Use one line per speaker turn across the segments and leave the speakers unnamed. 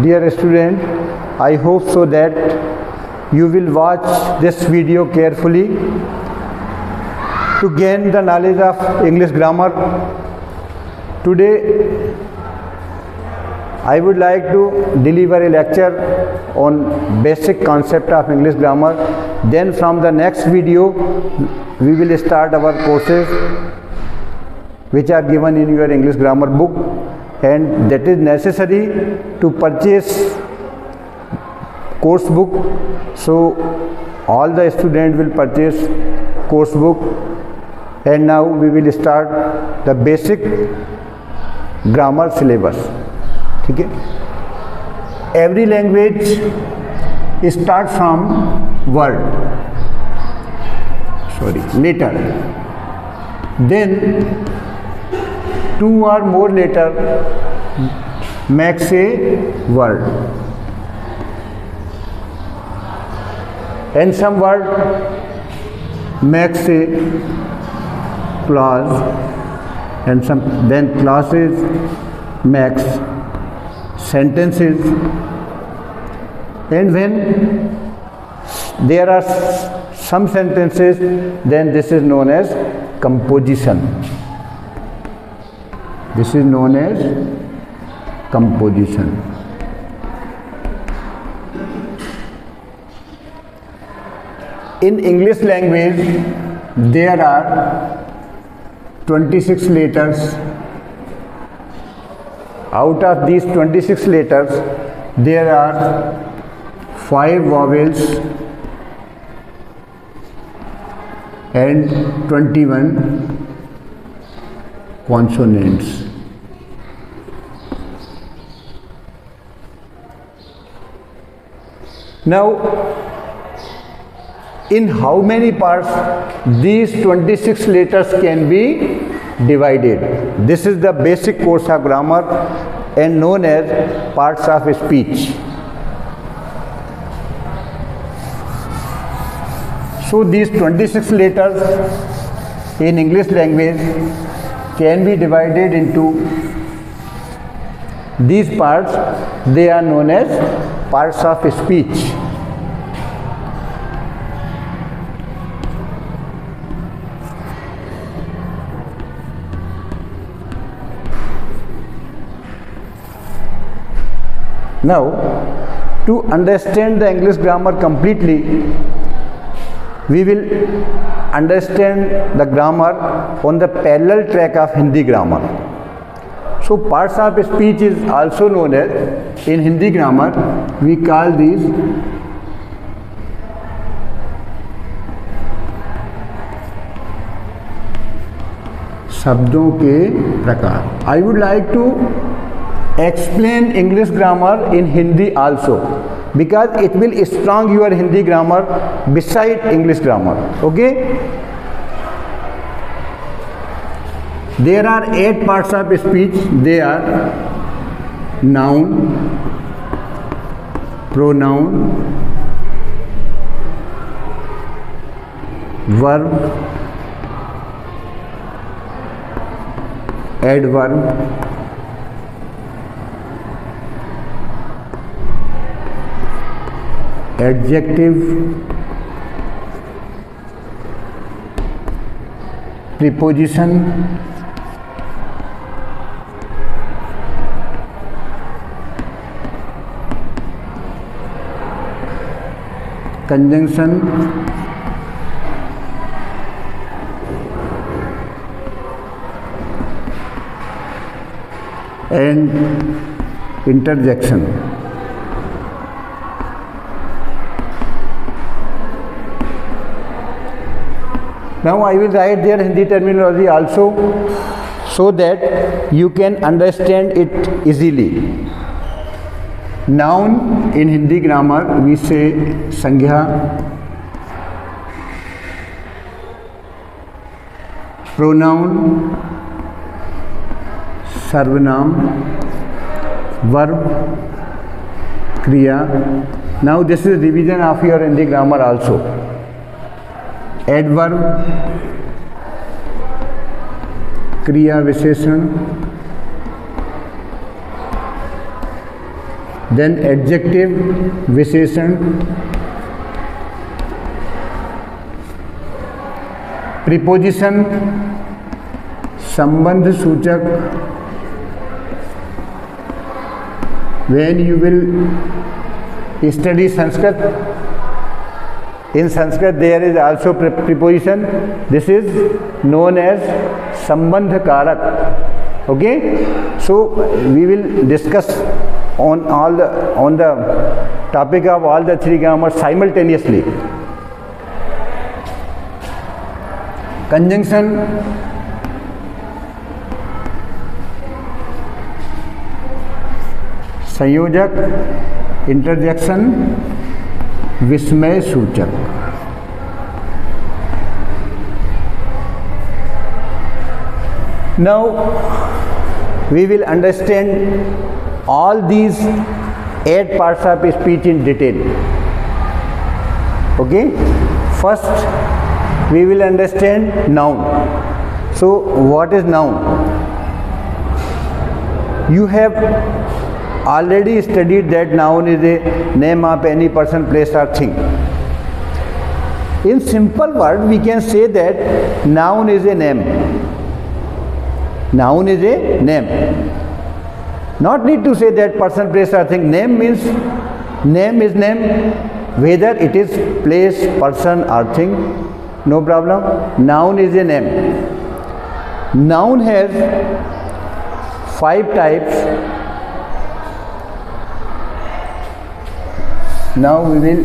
Dear student, I hope so that you will watch this video carefully to gain the knowledge of English grammar. Today I would like to deliver a lecture on basic concept of English grammar. Then from the next video we will start our courses which are given in your English grammar book, and that is necessary to purchase course book. So all the student will purchase course book, and now we will start the basic grammar syllabus. ठीक है? Every language start from word, letter, then two or more letter makes a word, and some word makes a clause, and then clauses makes sentences, and when there are some sentences, then this is known as composition. This is known as composition. In English language there are 26 letters. Out of these 26 letters there are 5 vowels and 21 consonants. Now, in how many parts these 26 letters can be divided? This is the basic course of grammar and known as parts of speech. So these 26 letters in English language can be divided into these parts. They are known as parts of speech. Now, to understand the English grammar completely, we will understand the grammar on the parallel track of Hindi grammar. So parts of speech is also known as, in Hindi grammar we call these शब्दों के प्रकार. I would like to explain English grammar in Hindi also, because it will strong your Hindi grammar beside English grammar. Okay? There are 8 parts of speech. They are noun, pronoun, verb, adverb, adjective, preposition, conjunction, and interjection. Now I will write their Hindi terminology also so that you can understand it easily. Noun in Hindi grammar we say संज्ञा, pronoun सर्वनाम, verb kriya. Now this is revision of your Hindi grammar also. Adverb क्रिया विशेषण, then adjective विशेषण, preposition संबंध सूचक, when you will study Sanskrit, in Sanskrit there is also preposition, this is known as sambandh karak. Okay, so we will discuss on the topic of all the three grammars simultaneously. Conjunction, संयोजक, interjection, विस्मय सूचक. Now we will understand all these 8 parts of speech in detail. Okay, first we will understand noun. So what is noun? You have already studied that noun is a name of any person, place or thing. In simple word we can say that noun is a name. Noun is a name. Not need to say that person, place or thing. Name means name is name, whether it is place, person or thing, no problem. Noun is a name. Noun has 5 types. Now we will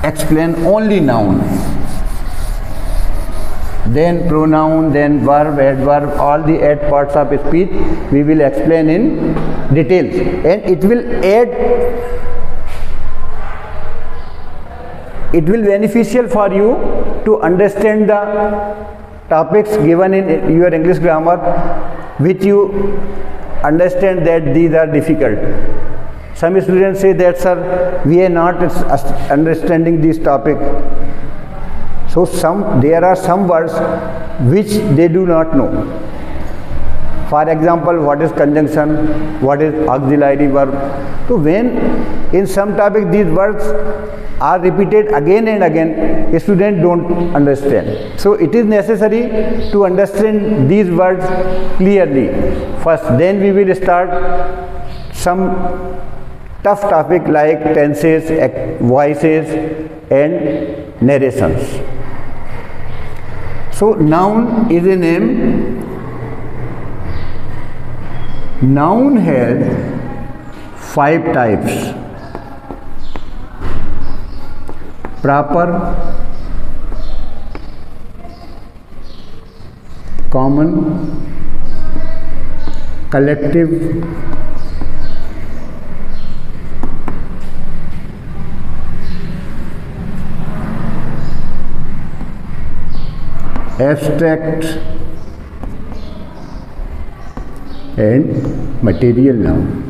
explain only noun, then pronoun, then verb, adverb, all the 8 parts of speech we will explain in details, and it will beneficial for you to understand the topics given in your English grammar, which you understand that these are difficult. Some students say that, sir, we are not understanding this topic. So there are some words which they do not know. For example, what is conjunction, what is auxiliary verb. So when in some topic these words are repeated again and again, students don't understand. So it is necessary to understand these words clearly first. Then we will start some tough topic like tenses, voices and narrations. So noun is a name. Noun has 5 types. Proper, common, collective, abstract and material noun.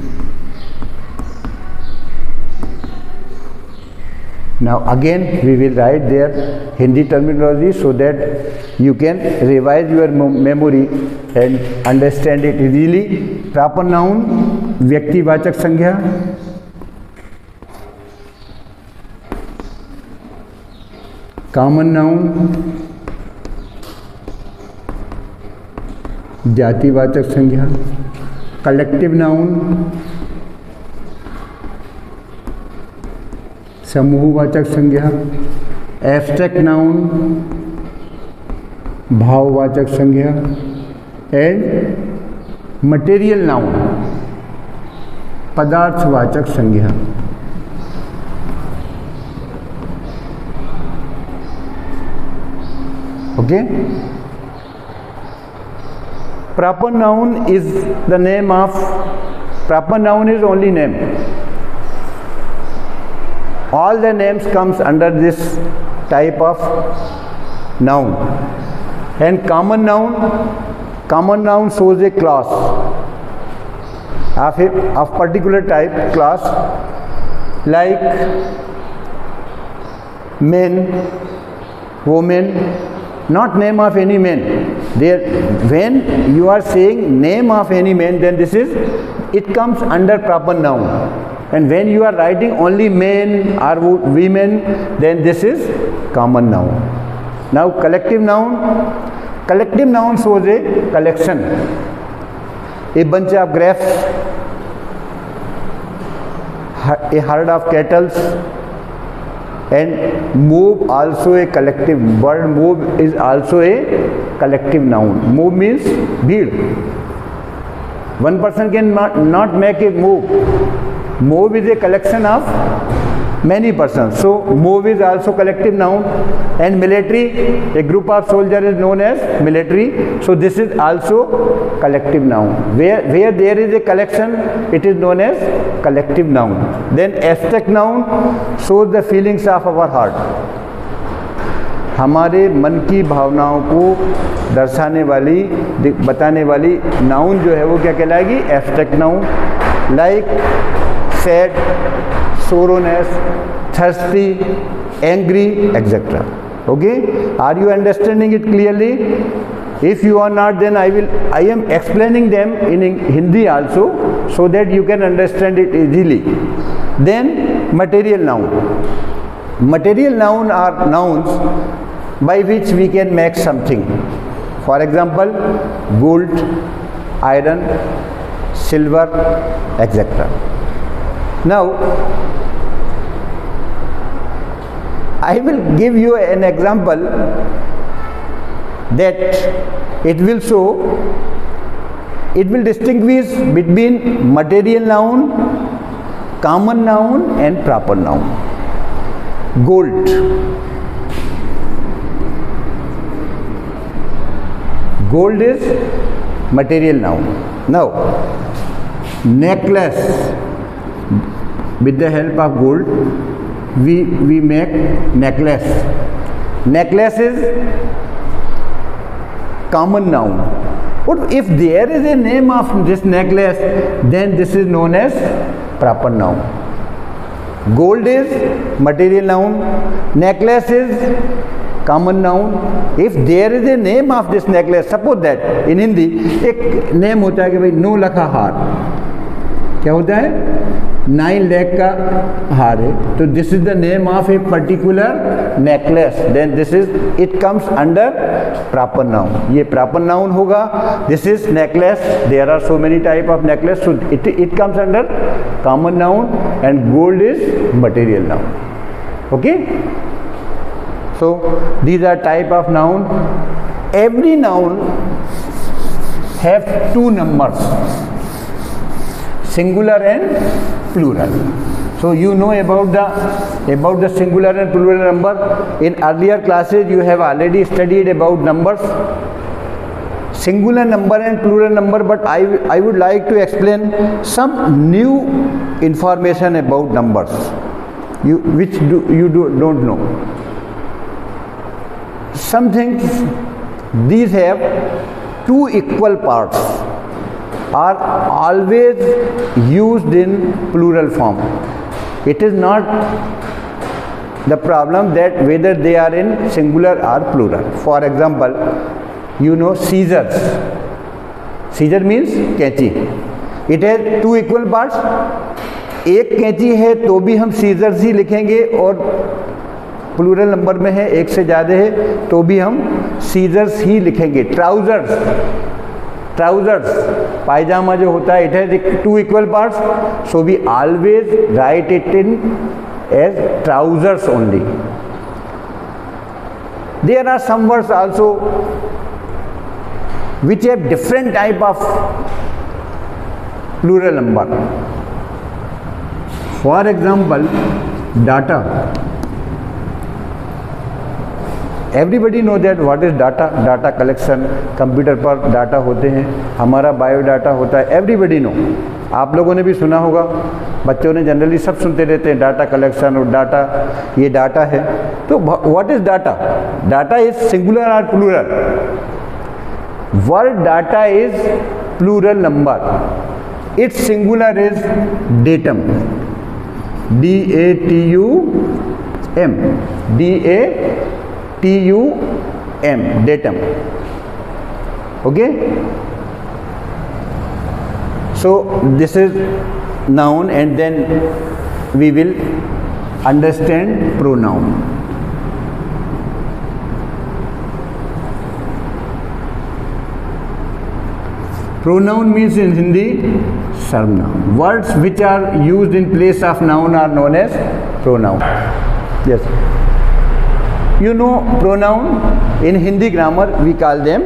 Now again we will write there Hindi terminology so that you can revise your memory and understand it easily. Proper noun, व्यक्तिवाचक संज्ञा, common noun, जातिवाचक संज्ञा, collective noun, समूहवाचक संज्ञा, abstract noun, भाववाचक संज्ञा and material noun, पदार्थवाचक संज्ञा. Okay. Proper noun is the name of, proper noun is only name. All the names comes under this type of noun. And common noun shows a class of particular type, class like men, women, not name of any man. There, when you are saying name of any man, then it comes under proper noun. and when you are writing only men or women, then this is common noun. Now collective noun. Collective noun shows a collection, a bunch of grapes, a herd of cattle, and mob also a collective. Word mob is also a collective noun. Mob means bheed. One person can not make a mob. Mob is a collection of many persons. So mob is also collective noun. And military, a group of soldiers is known as military. So this is also collective noun. Where there is a collection, it is known as collective noun. Then abstract noun shows the feelings of our heart. हमारे मन की भावनाओं को दर्शाने वाली, बताने वाली noun जो है वो क्या कहलाएगी? Abstract noun. Like sad, soreness, thirsty, angry, etcetera. Okay, are you understanding it clearly? If you are not, then I am explaining them in Hindi also, so that you can understand it easily. Then material noun. Material noun are nouns by which we can make something. For example, gold, iron, silver, etc. Now I will give you an example that it will show, it will distinguish between material noun, common noun and proper noun. Gold. Gold is material noun. Now, necklace, with the help of gold, we make necklace. Necklace is common noun. But if there is a name of this necklace, then this is known as proper noun. Gold is material noun, necklace is common noun. If there is a name of this necklace, suppose that in Hindi एक name होता है कि भाई 9 लाख हार, क्या होता है? 9 लाख का हार है, तो this is the name of a particular necklace, then this is, it comes under proper noun. ये प्रॉपर नाउन होगा. This is necklace, there are so many type of necklace, so it comes under common noun, and gold is material noun. Okay, so these are type of noun. Every noun have 2 numbers, singular and plural. So you know about the singular and plural number. In earlier classes you have already studied about numbers, singular number and plural number, but I would like to explain some new information about numbers which you don't know. Some things, these have 2 equal parts, are always used in plural form. It is not the problem that whether they are in singular or plural. For example, you know scissors. Scissor means कैंची. It has 2 equal parts. एक कैंची है तो भी हम scissors ही लिखेंगे, और plural number में है, एक से ज़्यादा है तो भी हम scissors ही लिखेंगे. ट्राउजर्स, पायजामा जो होता है, it has 2 equal parts, so we always write it in as trousers only. There are some words also which have different type of plural number. For example, data. Everybody know that what is data. Data collection, computer पर data होते हैं, हमारा biodata होता है. Everybody know, आप लोगों ने भी सुना होगा, बच्चों ने जनरली सब सुनते रहते हैं डाटा कलेक्शन और डाटा, ये डाटा है. तो what is data? Data is singular और plural. Word data is plural number. Its singular is datum, DATUM, DATUM, datum. Okay, so this is noun and then we will understand pronoun. Pronoun means in Hindi sarvanaam. Words which are used in place of noun are known as pronoun. Yes. You know pronoun in Hindi grammar we call them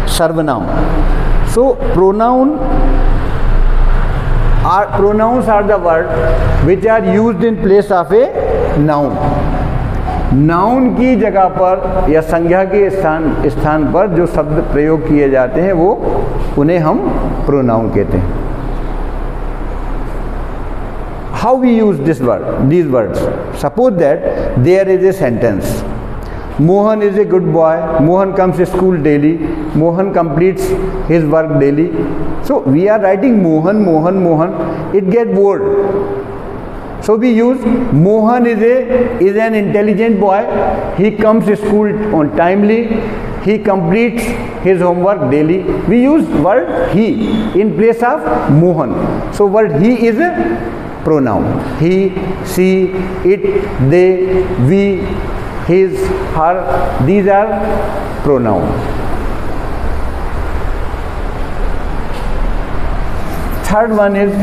sarvanaam. So pronouns are the words which are used in place of a noun. Noun की जगह पर या संज्ञा के स्थान पर जो शब्द प्रयोग किए जाते हैं वो उन्हें हम प्रोनाउन कहते हैं. How we use these words? Suppose that there is a sentence. Mohan is a good boy. Mohan comes to school daily. Mohan completes his work daily. So we are writing Mohan, Mohan, Mohan. It gets bored. So we use Mohan is an intelligent boy. He comes to school on timely. He completes his homework daily. We use word he in place of Mohan. So word he is a pronoun. He, she, it, they, we, his, her. These are pronouns. Third one is